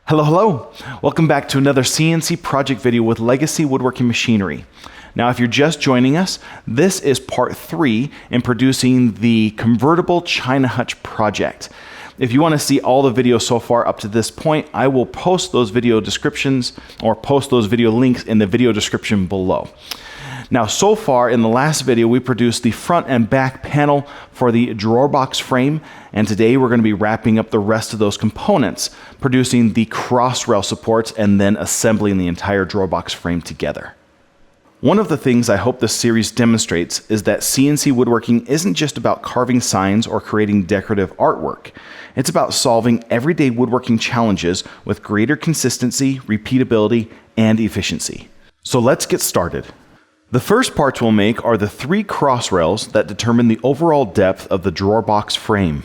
Hello. Welcome back to another CNC project video with Legacy Woodworking Machinery. Now, if you're just joining us, this is part 3 in producing the Convertible China Hutch project. If you want to see all the videos so far up to this point, I will post those video descriptions or post those video links in the video description below. Now, so far in the last video, we produced the front and back panel for the drawer box frame, and today we're going to be wrapping up the rest of those components, producing the cross rail supports and then assembling the entire drawer box frame together. One of the things I hope this series demonstrates is that CNC woodworking isn't just about carving signs or creating decorative artwork. It's about solving everyday woodworking challenges with greater consistency, repeatability, and efficiency. So let's get started. The first parts we'll make are the 3 cross rails that determine the overall depth of the drawer box frame.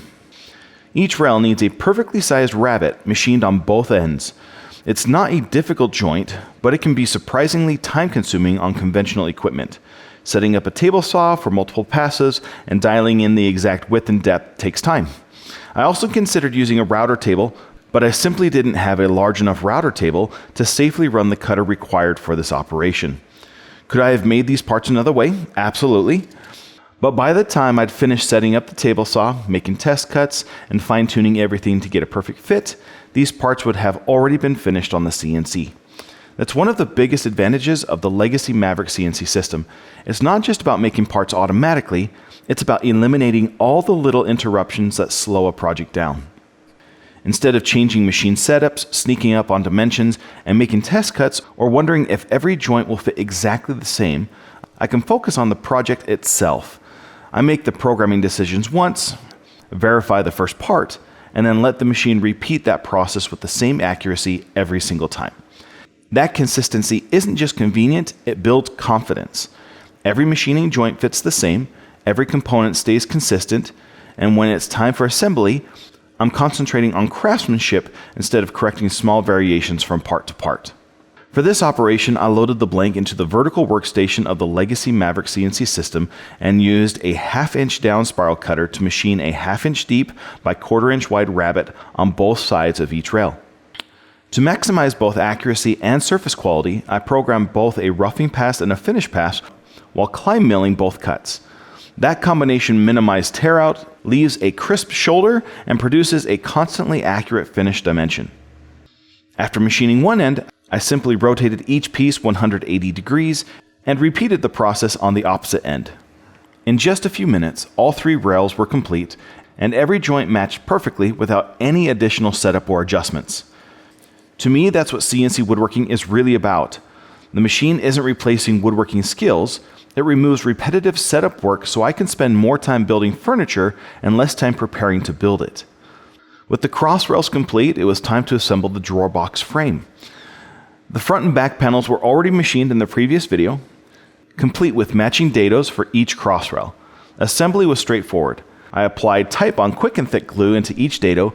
Each rail needs a perfectly sized rabbet machined on both ends. It's not a difficult joint, but it can be surprisingly time-consuming on conventional equipment. Setting up a table saw for multiple passes and dialing in the exact width and depth takes time. I also considered using a router table, but I simply didn't have a large enough router table to safely run the cutter required for this operation. Could I have made these parts another way? Absolutely. But by the time I'd finished setting up the table saw, making test cuts, and fine-tuning everything to get a perfect fit, these parts would have already been finished on the CNC. That's one of the biggest advantages of the Legacy Maverick CNC system. It's not just about making parts automatically, it's about eliminating all the little interruptions that slow a project down. Instead of changing machine setups, sneaking up on dimensions, and making test cuts, or wondering if every joint will fit exactly the same, I can focus on the project itself. I make the programming decisions once, verify the first part, and then let the machine repeat that process with the same accuracy every single time. That consistency isn't just convenient, it builds confidence. Every machining joint fits the same, every component stays consistent, and when it's time for assembly, I'm concentrating on craftsmanship instead of correcting small variations from part to part. For this operation, I loaded the blank into the vertical workstation of the Legacy Maverick CNC system and used a 1/2 inch down spiral cutter to machine a 1/2 inch deep by 1/4 inch wide rabbet on both sides of each rail. To maximize both accuracy and surface quality, I programmed both a roughing pass and a finish pass while climb milling both cuts. That combination minimized tear out, leaves a crisp shoulder, and produces a constantly accurate finish dimension. After machining one end, I simply rotated each piece 180 degrees and repeated the process on the opposite end. In just a few minutes, all 3 rails were complete, and every joint matched perfectly without any additional setup or adjustments. To me, that's what CNC woodworking is really about. The machine isn't replacing woodworking skills, it removes repetitive setup work so I can spend more time building furniture and less time preparing to build it. With the cross rails complete, it was time to assemble the drawer box frame. The front and back panels were already machined in the previous video, complete with matching dados for each cross rail. Assembly was straightforward. I applied Titebond Quick Thick glue into each dado,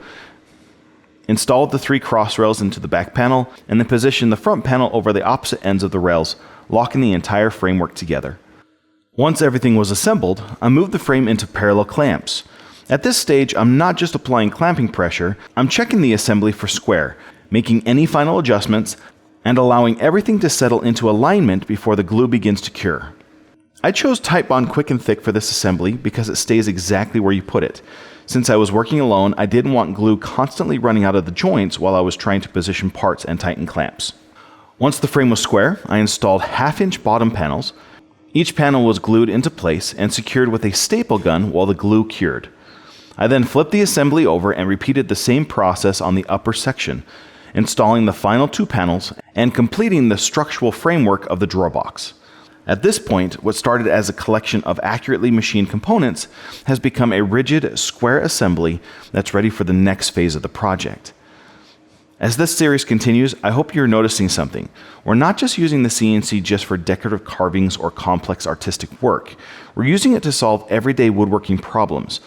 installed the 3 cross rails into the back panel, and then positioned the front panel over the opposite ends of the rails, locking the entire framework together. Once everything was assembled, I moved the frame into parallel clamps. At this stage, I'm not just applying clamping pressure, I'm checking the assembly for square, making any final adjustments, and allowing everything to settle into alignment before the glue begins to cure. I chose Titebond Quick Thick for this assembly because it stays exactly where you put it. Since I was working alone, I didn't want glue constantly running out of the joints while I was trying to position parts and tighten clamps. Once the frame was square, I installed 1/2 inch bottom panels. Each panel was glued into place and secured with a staple gun while the glue cured. I then flipped the assembly over and repeated the same process on the upper section, installing the final 2 panels and completing the structural framework of the drawer box. At this point, what started as a collection of accurately machined components has become a rigid, square assembly that's ready for the next phase of the project. As this series continues, I hope you're noticing something. We're not just using the CNC just for decorative carvings or complex artistic work. We're using it to solve everyday woodworking problems.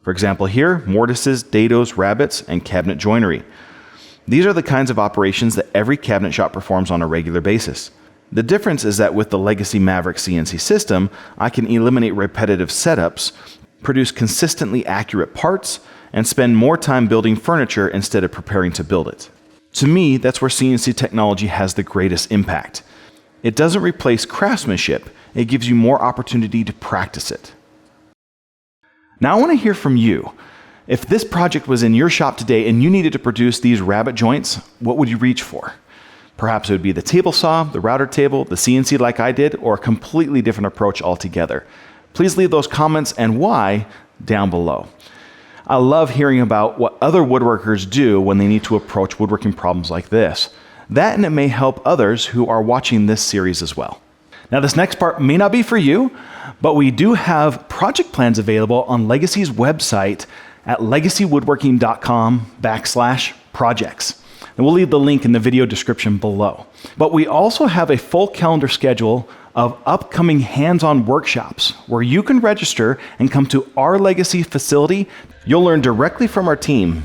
For example here, mortises, dados, rabbets, and cabinet joinery. These are the kinds of operations that every cabinet shop performs on a regular basis. The difference is that with the Legacy Maverick CNC system, I can eliminate repetitive setups, produce consistently accurate parts, and spend more time building furniture instead of preparing to build it. To me, that's where CNC technology has the greatest impact. It doesn't replace craftsmanship, it gives you more opportunity to practice it. Now I want to hear from you. If this project was in your shop today and you needed to produce these rabbet joints, what would you reach for? Perhaps it would be the table saw, the router table, the CNC like I did, or a completely different approach altogether. Please leave those comments and why down below. I love hearing about what other woodworkers do when they need to approach woodworking problems like this. That and it may help others who are watching this series as well. Now this next part may not be for you, but we do have project plans available on Legacy's website at legacywoodworking.com/projects. And we'll leave the link in the video description below. But we also have a full calendar schedule of upcoming hands-on workshops where you can register and come to our Legacy facility. You'll learn directly from our team,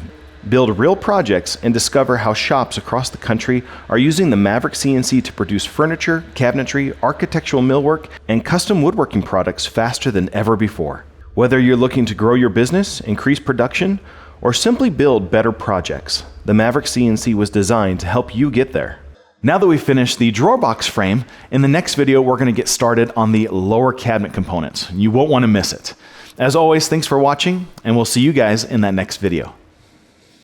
build real projects, and discover how shops across the country are using the Maverick CNC to produce furniture, cabinetry, architectural millwork, and custom woodworking products faster than ever before. Whether you're looking to grow your business, increase production, or simply build better projects, the Maverick CNC was designed to help you get there. Now that we've finished the drawer box frame, in the next video we're going to get started on the lower cabinet components. You won't want to miss it. As always, thanks for watching, and we'll see you guys in that next video.